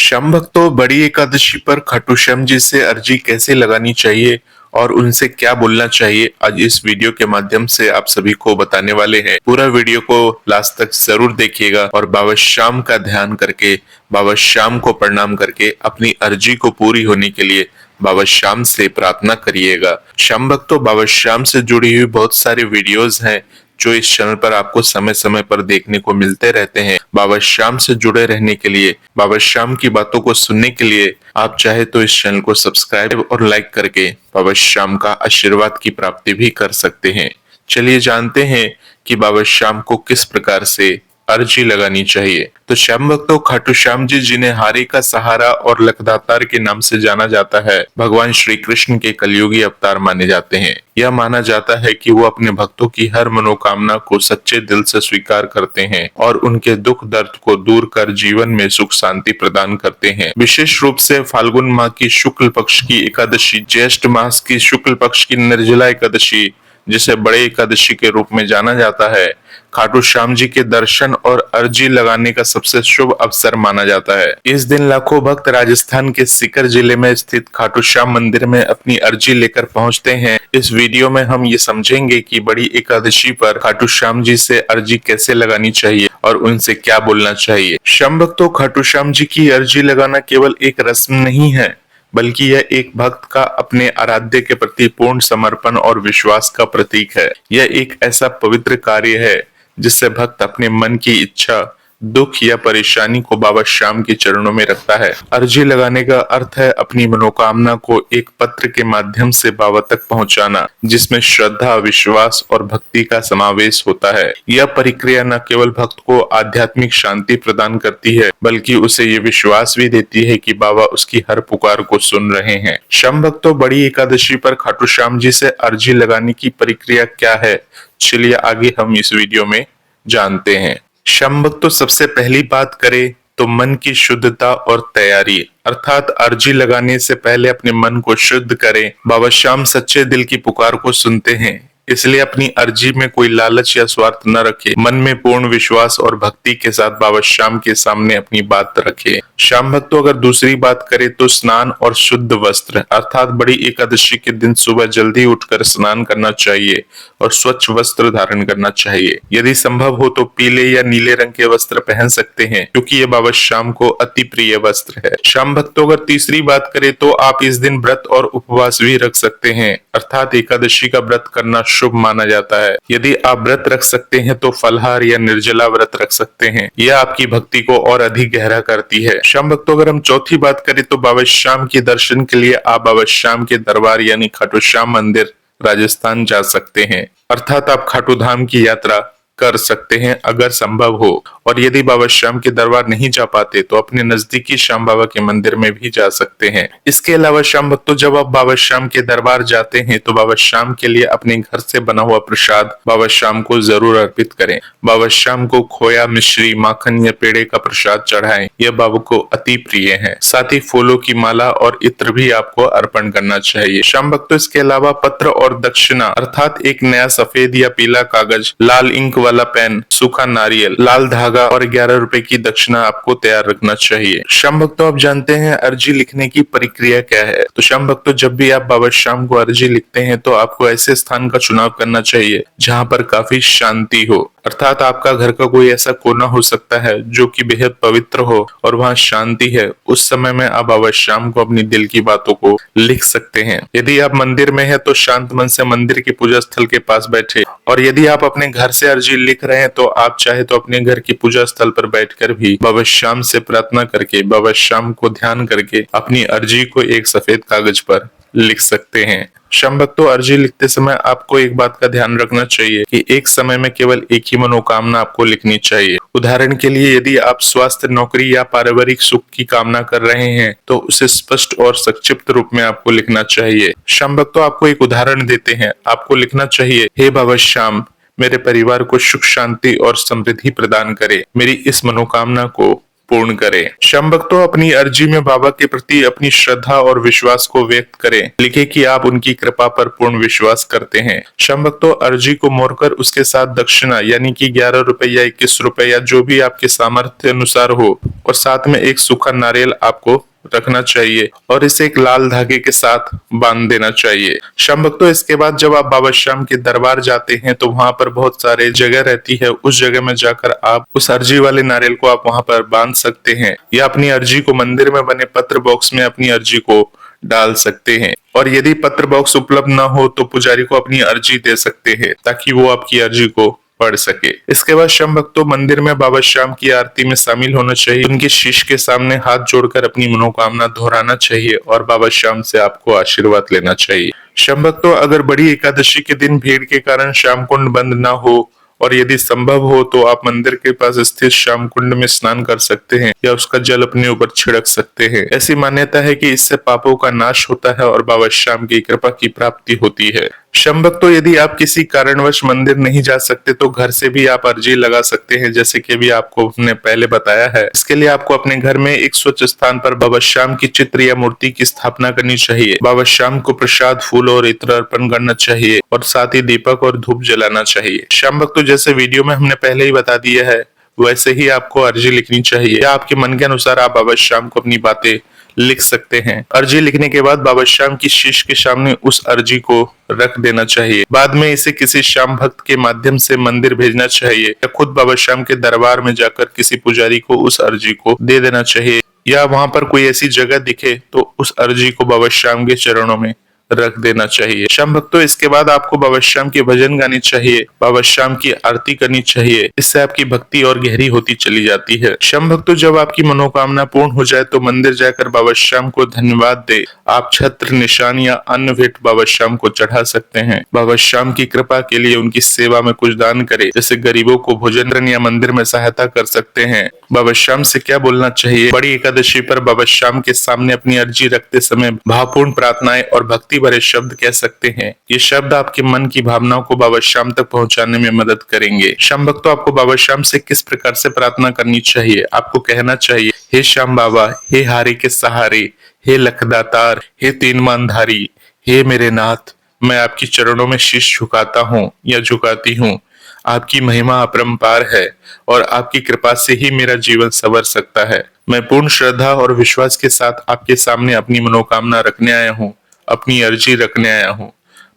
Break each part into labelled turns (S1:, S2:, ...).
S1: श्याम भक्तों, बड़ी एकादशी पर खाटू श्याम जी से अर्जी कैसे लगानी चाहिए और उनसे क्या बोलना चाहिए, आज इस वीडियो के माध्यम से आप सभी को बताने वाले हैं। पूरा वीडियो को लास्ट तक जरूर देखिएगा और बाबा श्याम का ध्यान करके, बाबा श्याम को प्रणाम करके अपनी अर्जी को पूरी होने के लिए बाबा श्याम से प्रार्थना करिएगा। श्याम भक्तों, बाबा श्याम से जुड़ी हुई बहुत सारी वीडियोस हैं जो इस चैनल पर आपको समय समय पर देखने को मिलते रहते हैं। बाबा श्याम से जुड़े रहने के लिए, बाबा श्याम की बातों को सुनने के लिए आप चाहे तो इस चैनल को सब्सक्राइब और लाइक करके बाबा श्याम का आशीर्वाद की प्राप्ति भी कर सकते हैं। चलिए जानते हैं कि बाबा श्याम को किस प्रकार से अर्जी लगानी चाहिए। तो श्याम भक्तों, खाटू श्याम जी जिन्हें हारी का सहारा और लखदातार के नाम से जाना जाता है, भगवान श्री कृष्ण के कलयुगी अवतार माने जाते हैं। यह माना जाता है कि वो अपने भक्तों की हर मनोकामना को सच्चे दिल से स्वीकार करते हैं और उनके दुख दर्द को दूर कर जीवन में सुख शांति प्रदान करते हैं। विशेष रूप से फाल्गुन माह की शुक्ल पक्ष की एकादशी, ज्येष्ठ मास की शुक्ल पक्ष की निर्जला एकादशी, जिसे बड़े एकादशी के रूप में जाना जाता है, खाटू श्याम जी के दर्शन और अर्जी लगाने का सबसे शुभ अवसर माना जाता है। इस दिन लाखों भक्त राजस्थान के सीकर जिले में स्थित खाटू श्याम मंदिर में अपनी अर्जी लेकर पहुंचते हैं। इस वीडियो में हम ये समझेंगे कि बड़ी एकादशी पर खाटू श्याम जी से अर्जी कैसे लगानी चाहिए और उनसे क्या बोलना चाहिए। श्याम भक्तों, खाटू श्याम जी की अर्जी लगाना केवल एक रस्म नहीं है, बल्कि यह एक भक्त का अपने आराध्य के प्रति पूर्ण समर्पण और विश्वास का प्रतीक है। यह एक ऐसा पवित्र कार्य है जिससे भक्त अपने मन की इच्छा, दुख या परेशानी को बाबा श्याम के चरणों में रखता है। अर्जी लगाने का अर्थ है अपनी मनोकामना को एक पत्र के माध्यम से बाबा तक पहुंचाना, जिसमें श्रद्धा, विश्वास और भक्ति का समावेश होता है। यह प्रक्रिया न केवल भक्त को आध्यात्मिक शांति प्रदान करती है, बल्कि उसे ये विश्वास भी देती है कि बाबा उसकी हर पुकार को सुन रहे हैं। श्याम भक्तों, बड़ी एकादशी पर खाटू श्याम जी से अर्जी लगाने की प्रक्रिया क्या है, चलिए आगे हम इस वीडियो में जानते हैं। श्याम भक्तों, सबसे पहली बात करें तो मन की शुद्धता और तैयारी, अर्थात अर्जी लगाने से पहले अपने मन को शुद्ध करें। बाबा श्याम सच्चे दिल की पुकार को सुनते हैं, इसलिए अपनी अर्जी में कोई लालच या स्वार्थ न रखे। मन में पूर्ण विश्वास और भक्ति के साथ बाबा श्याम के सामने अपनी बात रखे। श्याम भक्तों, अगर दूसरी बात करें तो स्नान और शुद्ध वस्त्र, अर्थात बड़ी एकादशी के दिन सुबह जल्दी उठकर स्नान करना चाहिए और स्वच्छ वस्त्र धारण करना चाहिए। यदि संभव हो तो पीले या नीले रंग के वस्त्र पहन सकते हैं, क्योंकि ये बाबा श्याम को अति प्रिय वस्त्र है। श्याम भक्तों, अगर तीसरी बात करें तो आप इस दिन व्रत और उपवास भी रख सकते हैं, अर्थात एकादशी का व्रत करना शुभ माना जाता है। यदि आप व्रत रख सकते हैं तो फलाहार या निर्जला व्रत रख सकते हैं। यह आपकी भक्ति को और अधिक गहरा करती है। श्याम भक्तों, अगर हम चौथी बात करें तो बाबा श्याम के दर्शन के लिए आप बाबा श्याम के दरबार यानी खाटू श्याम मंदिर राजस्थान जा सकते हैं, अर्थात आप खाटू धाम की यात्रा कर सकते हैं अगर संभव हो। और यदि बाबा श्याम के दरबार नहीं जा पाते तो अपने नजदीकी श्याम बाबा के मंदिर में भी जा सकते हैं। इसके अलावा श्याम भक्तों, जब आप बाबा श्याम के दरबार जाते हैं तो बाबा श्याम के लिए अपने घर से बना हुआ प्रसाद बाबा श्याम को जरूर अर्पित करें। बाबा श्याम को खोया, मिश्री, माखन या पेड़े का प्रसाद चढ़ाएं, यह बाबा को अति प्रिय है। साथ ही फूलों की माला और इत्र भी आपको अर्पण करना चाहिए। श्याम भक्तों, इसके अलावा पत्र और दक्षिणा, अर्थात एक नया सफेद या पीला कागज, लाल इंक वाला पेन, सूखा नारियल, लाल धागा और 11 रुपए की दक्षिणा आपको तैयार रखना चाहिए। श्याम भक्तों, आप जानते हैं अर्जी लिखने की प्रक्रिया क्या है। तो श्याम भक्तों, जब भी आप बाबा श्याम को अर्जी लिखते हैं तो आपको ऐसे स्थान का चुनाव करना चाहिए जहां पर काफी शांति हो, अर्थात आपका घर का कोई ऐसा कोना हो सकता है जो कि बेहद पवित्र हो और वहां शांति है। उस समय में आप बाबा श्याम को अपनी दिल की बातों को लिख सकते हैं। यदि आप मंदिर में है तो शांत मन से मंदिर के पूजा स्थल के पास बैठे, और यदि आप अपने घर से अर्जी लिख रहे हैं तो आप चाहे तो अपने घर की पूजा स्थल पर बैठकर भी बाबा श्याम से प्रार्थना करके, बाबा श्याम को ध्यान करके अपनी अर्जी को एक सफेद कागज पर लिख सकते हैं। श्याम भक्तों, अर्जी लिखते समय आपको एक बात का ध्यान रखना चाहिए कि एक समय में केवल एक ही मनोकामना आपको लिखनी चाहिए। उदाहरण के लिए, यदि आप स्वास्थ्य, नौकरी या पारिवारिक सुख की कामना कर रहे हैं तो उसे स्पष्ट और संक्षिप्त रूप में आपको लिखना चाहिए। श्याम भक्तों, आपको एक उदाहरण देते हैं। आपको लिखना चाहिए, हे बाबा श्याम, मेरे परिवार को सुख, शांति और समृद्धि प्रदान करे। मेरी इस मनोकामना को पूर्ण करें। श्याम भक्तों, अपनी अर्जी में बाबा के प्रति अपनी श्रद्धा और विश्वास को व्यक्त करें। लिखें कि आप उनकी कृपा पर पूर्ण विश्वास करते हैं। श्याम भक्तों, अर्जी को मोड़कर उसके साथ दक्षिणा यानी कि 11 रुपए या 21 रुपए या जो भी आपके सामर्थ्य अनुसार हो, और साथ में एक सूखा नारियल आपको रखना चाहिए और इसे एक लाल धागे के साथ बांध देना चाहिए। श्याम भक्तों, इसके बाद जब आप बाबा श्याम के दरबार जाते हैं तो वहां पर बहुत सारे जगह रहती है, उस जगह में जाकर आप उस अर्जी वाले नारियल को आप वहां पर बांध सकते हैं, या अपनी अर्जी को मंदिर में बने पत्र बॉक्स में अपनी अर्जी को डाल सकते हैं। और यदि पत्र बॉक्स उपलब्ध न हो तो पुजारी को अपनी अर्जी दे सकते हैं ताकि वो आपकी अर्जी को पढ़ सके। इसके बाद श्याम भक्तों, मंदिर में बाबा श्याम की आरती में शामिल होना चाहिए। उनके शीश के सामने हाथ जोड़कर अपनी मनोकामना दोहराना चाहिए और बाबा श्याम से आपको आशीर्वाद लेना चाहिए। श्याम भक्तों, अगर बड़ी एकादशी के दिन भीड़ के कारण श्याम कुंड बंद न हो और यदि संभव हो तो आप मंदिर के पास स्थित श्याम कुंड में स्नान कर सकते हैं या उसका जल अपने ऊपर छिड़क सकते हैं। ऐसी मान्यता है कि इससे पापों का नाश होता है और बाबा श्याम की कृपा की प्राप्ति होती है। श्याम भक्तों, यदि आप किसी कारणवश मंदिर नहीं जा सकते तो घर से भी आप अर्जी लगा सकते हैं, जैसे कि अभी आपको हमने पहले बताया है। इसके लिए आपको अपने घर में एक स्वच्छ स्थान पर बाबा श्याम की चित्र या मूर्ति की स्थापना करनी चाहिए। बाबा श्याम को प्रसाद, फूल और इत्र अर्पण करना चाहिए और साथ ही दीपक और धूप जलाना चाहिए। श्याम भक्तों, जैसे वीडियो में हमने पहले ही बता दिया है वैसे ही आपको अर्जी लिखनी चाहिए, या आपके मन के अनुसार आप बाबा श्याम को अपनी बातें लिख सकते हैं। अर्जी लिखने के बाद बाबा श्याम की शीश के सामने उस अर्जी को रख देना चाहिए। बाद में इसे किसी श्याम भक्त के माध्यम से मंदिर भेजना चाहिए या खुद बाबा श्याम के दरबार में जाकर किसी पुजारी को उस अर्जी को दे देना चाहिए, या वहां पर कोई ऐसी जगह दिखे तो उस अर्जी को बाबा श्याम के चरणों में रख देना चाहिए। श्याम भक्तों, इसके बाद आपको बाबा श्याम के भजन गाने चाहिए, बाबा श्याम की आरती करनी चाहिए। इससे आपकी भक्ति और गहरी होती चली जाती है। श्याम भक्तों, जब आपकी मनोकामना पूर्ण हो जाए तो मंदिर जाकर बाबा श्याम को धन्यवाद दे। आप छत्र, निशान या अन्य भेंट बाबा श्याम को चढ़ा सकते हैं। बाबा श्याम की कृपा के लिए उनकी सेवा में कुछ दान करें, जैसे गरीबों को भोजन या मंदिर में सहायता कर सकते हैं। बाबा श्याम से क्या बोलना चाहिए? बड़ी एकादशी पर बाबा श्याम के सामने अपनी अर्जी रखते समय भावपूर्ण प्रार्थनाएं और भक्ति भरे शब्द कह सकते हैं। ये शब्द आपके मन की भावनाओं को बाबा श्याम तक पहुंचाने में मदद करेंगे। श्याम भक्तों, आपको बाबा श्याम से किस प्रकार से प्रार्थना करनी चाहिए? आपको कहना चाहिए, हे श्याम बाबा, हे हारे के सहारे, हे लखदातार, हे तीन मानधारी, हे मेरे नाथ, मैं आपकी चरणों में शीश झुकाता हूँ या झुकाती हूँ। आपकी महिमा अपरंपार है और आपकी कृपा से ही मेरा जीवन संवर सकता है। मैं पूर्ण श्रद्धा और विश्वास के साथ आपके सामने अपनी मनोकामना रखने आया हूँ, अपनी अर्जी रखने आया हूँ।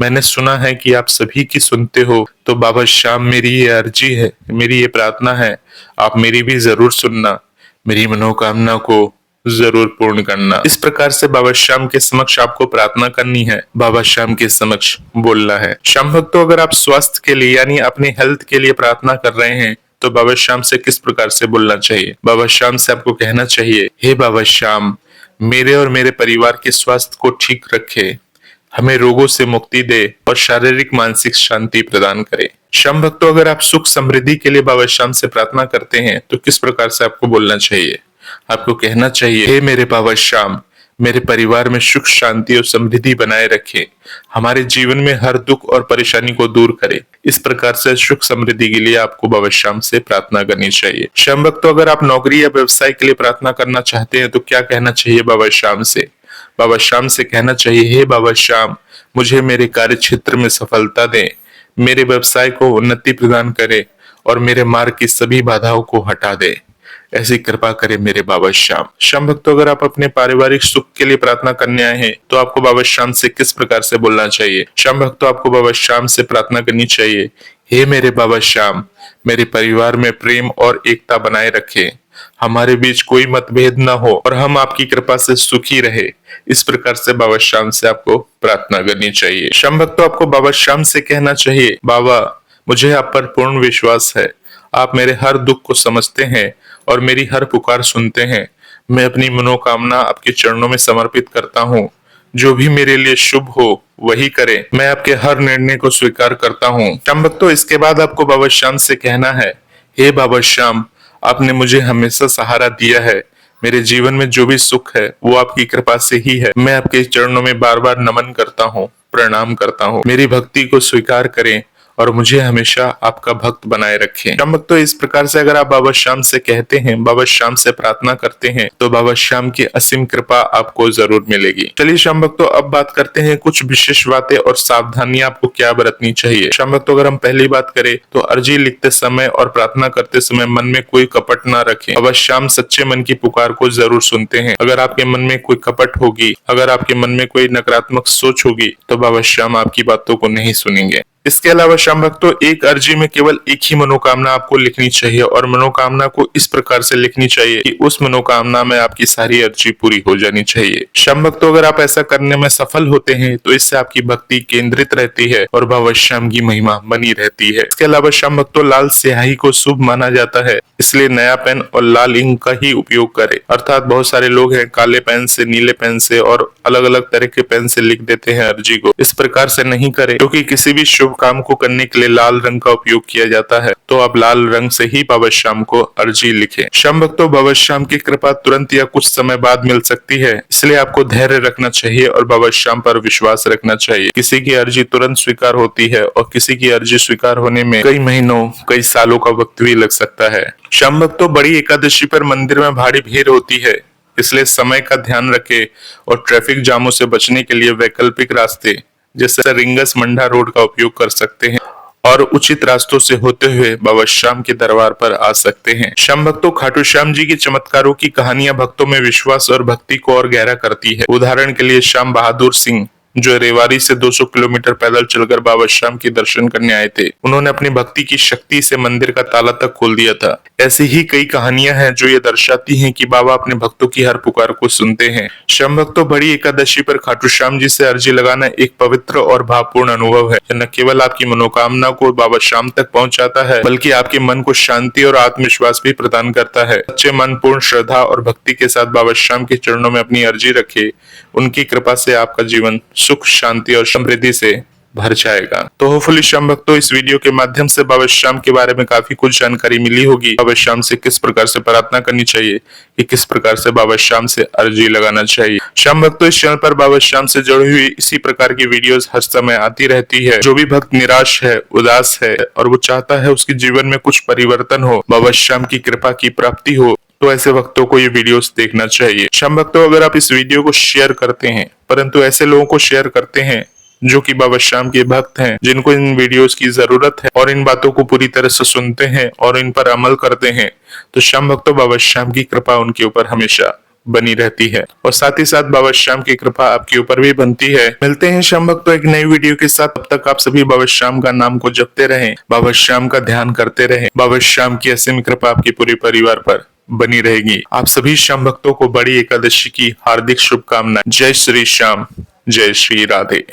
S1: मैंने सुना है कि आप सभी की सुनते हो, तो बाबा श्याम, मेरी ये अर्जी है, मेरी ये प्रार्थना है, आप मेरी भी जरूर सुनना, मेरी मनोकामना को जरूर पूर्ण करना। इस प्रकार से बाबा श्याम के समक्ष आपको प्रार्थना करनी है, बाबा श्याम के समक्ष बोलना है। श्याम भक्तों, अगर आप स्वास्थ्य के लिए यानी अपने हेल्थ के लिए प्रार्थना कर रहे हैं तो बाबा श्याम से किस प्रकार से बोलना चाहिए? बाबा श्याम से आपको कहना चाहिए, हे बाबा श्याम, मेरे और मेरे परिवार के स्वास्थ्य को ठीक रखे, हमें रोगों से मुक्ति दे और शारीरिक मानसिक शांति प्रदान करे। श्याम भक्तों, अगर आप सुख समृद्धि के लिए बाबा श्याम से प्रार्थना करते हैं तो किस प्रकार से आपको बोलना चाहिए? आपको कहना चाहिए, हे मेरे बाबा श्याम, मेरे परिवार में सुख, शांति और समृद्धि बनाए रखे, हमारे जीवन में हर दुख और परेशानी को दूर करे। इस प्रकार से सुख समृद्धि के लिए आपको बाबा श्याम से प्रार्थना करनी चाहिए। श्याम भक्तों, अगर आप नौकरी या व्यवसाय के लिए प्रार्थना करना चाहते हैं तो क्या कहना चाहिए बाबा श्याम से? बाबा श्याम से कहना चाहिए, हे बाबा श्याम, मुझे मेरे कार्य क्षेत्र में सफलता दें, मेरे व्यवसाय को उन्नति प्रदान करे और मेरे मार्ग की सभी बाधाओं को हटा दे। ऐसी कृपा करे मेरे बाबा श्याम। श्याम भक्तों, अगर आप अपने पारिवारिक सुख के लिए प्रार्थना करने आए हैं तो आपको बाबा श्याम से किस प्रकार से बोलना चाहिए? श्याम भक्तों, आपको बाबा श्याम से प्रार्थना करनी चाहिए, हे मेरे बाबा श्याम, मेरे परिवार में प्रेम और एकता बनाए रखे, हमारे बीच कोई मतभेद न हो और हम आपकी कृपा से सुखी रहे। इस प्रकार से बाबा श्याम से आपको प्रार्थना करनी चाहिए। श्याम भक्तों, आपको बाबा श्याम से कहना चाहिए, बाबा, मुझे आप पर पूर्ण विश्वास है, आप मेरे हर दुख को समझते हैं और मेरी हर पुकार सुनते हैं। मैं अपनी मनोकामना आपके चरणों में समर्पित करता हूँ, जो भी मेरे लिए शुभ हो वही करें। मैं आपके हर निर्णय को स्वीकार करता हूँ। श्याम भक्तों, इसके बाद आपको बाबा श्याम से कहना है, हे बाबा श्याम, आपने मुझे हमेशा सहारा दिया है, मेरे जीवन में जो भी सुख है वो आपकी कृपा से ही है। मैं आपके चरणों में बार बार नमन करता हूँ, प्रणाम करता हूँ। मेरी भक्ति को स्वीकार करें और मुझे हमेशा आपका भक्त बनाए रखें। श्याम भक्तों, इस प्रकार से अगर आप बाबा श्याम से कहते हैं, बाबा श्याम से प्रार्थना करते हैं, तो बाबा श्याम की असीम कृपा आपको जरूर मिलेगी। चलिए श्याम भक्तों, अब बात करते हैं कुछ विशेष बातें और सावधानियां आपको क्या बरतनी चाहिए। श्याम भक्तों, अगर हम पहली बात करें तो अर्जी लिखते समय और प्रार्थना करते समय मन में कोई कपट ना रखें। बाबा श्याम सच्चे मन की पुकार को जरूर सुनते हैं। अगर आपके मन में कोई कपट होगी, अगर आपके मन में कोई नकारात्मक सोच होगी, तो बाबा श्याम आपकी बातों को नहीं सुनेंगे। इसके अलावा श्याम भक्तों, एक अर्जी में केवल एक ही मनोकामना आपको लिखनी चाहिए और मनोकामना को इस प्रकार से लिखनी चाहिए कि उस मनोकामना में आपकी सारी अर्जी पूरी हो जानी चाहिए। श्याम भक्तों, अगर आप ऐसा करने में सफल होते हैं तो इससे आपकी भक्ति केंद्रित रहती है और बाबा श्याम की महिमा बनी रहती है। इसके अलावा श्याम भक्तों, लाल स्याही को शुभ माना जाता है, इसलिए नया पेन और लाल इंक का ही उपयोग करें। अर्थात बहुत सारे लोग हैं काले पेन से, नीले पेन से और अलग अलग तरह के पेन से लिख देते हैं अर्जी को। इस प्रकार से नहीं करें, क्योंकि किसी भी शुभ काम को करने के लिए लाल रंग का उपयोग किया जाता है। तो आप लाल रंग से ही बाबा श्याम को अर्जी लिखें। श्याम भक्तों, बाबा श्याम की कृपा तुरंत या कुछ समय बाद मिल सकती है, इसलिए आपको धैर्य रखना चाहिए और बाबा श्याम पर विश्वास रखना चाहिए। किसी की अर्जी तुरंत स्वीकार होती है और किसी की अर्जी स्वीकार होने में कई महीनों, कई सालों का वक्त भी लग सकता है। श्याम भक्तों, बड़ी एकादशी पर मंदिर में भारी भीड़ होती है, इसलिए समय का ध्यान रखें और ट्रैफिक जामों से बचने के लिए वैकल्पिक रास्ते जैसे रिंगस मंडा रोड का उपयोग कर सकते हैं और उचित रास्तों से होते हुए बाबा श्याम के दरबार पर आ सकते हैं। श्याम भक्तों, खाटू श्याम जी की चमत्कारों की कहानियां भक्तों में विश्वास और भक्ति को और गहरा करती है। उदाहरण के लिए श्याम बहादुर सिंह, जो रेवाड़ी से 200 किलोमीटर पैदल चलकर बाबा श्याम के दर्शन करने आए थे, उन्होंने अपनी भक्ति की शक्ति से मंदिर का ताला तक खोल दिया था। ऐसी ही कई कहानियां हैं जो ये दर्शाती हैं कि बाबा अपने भक्तों की हर पुकार को सुनते हैं। श्याम भक्तों, बड़ी एकादशी पर खाटू श्याम जी से अर्जी लगाना एक पवित्र और भावपूर्ण अनुभव है। न केवल आपकी मनोकामना को बाबा श्याम तक पहुंचाता है, बल्कि आपके मन को शांति और आत्मविश्वास भी प्रदान करता है। सच्चे मन, पूर्ण श्रद्धा और भक्ति के साथ बाबा श्याम के चरणों में अपनी अर्जी रखे। उनकी कृपा से आपका जीवन सुख, शांति और समृद्धि से भर जाएगा। तो होपफुली श्याम भक्तों, इस वीडियो के माध्यम से बाबा श्याम के बारे में काफी कुछ जानकारी मिली होगी। बाबा श्याम से किस प्रकार से प्रार्थना करनी चाहिए, कि किस प्रकार से बाबा श्याम से अर्जी लगाना चाहिए। श्याम भक्तों, इस चैनल पर बाबा श्याम से जुड़ी हुई इसी प्रकार की वीडियोस हर समय आती रहती है। जो भी भक्त निराश है, उदास है और वो चाहता है उसके जीवन में कुछ परिवर्तन हो, बाबा श्याम की कृपा की प्राप्ति हो, तो ऐसे वक्तों को ये वीडियोस देखना चाहिए। श्याम भक्तों, अगर आप इस वीडियो को शेयर करते हैं, परंतु ऐसे लोगों को शेयर करते हैं जो कि बाबा श्याम के भक्त हैं, जिनको इन वीडियोस की जरूरत है और इन बातों को पूरी तरह से सुनते हैं और इन पर अमल करते हैं, तो श्याम भक्तों, बाबा श्याम की कृपा उनके ऊपर हमेशा बनी रहती है और साथ ही साथ बाबा श्याम की कृपा आपके ऊपर भी बनती है। मिलते हैं श्याम भक्तों एक नई वीडियो के साथ। तब तक आप सभी बाबा श्याम का नाम को जपते रहें, बाबा श्याम का ध्यान करते रहें। बाबा श्याम की असीम कृपा आपके पूरे परिवार पर बनी रहेगी। आप सभी श्याम भक्तों को बड़ी एकादशी की हार्दिक शुभकामनाएं। जय श्री श्याम, जय श्री राधे।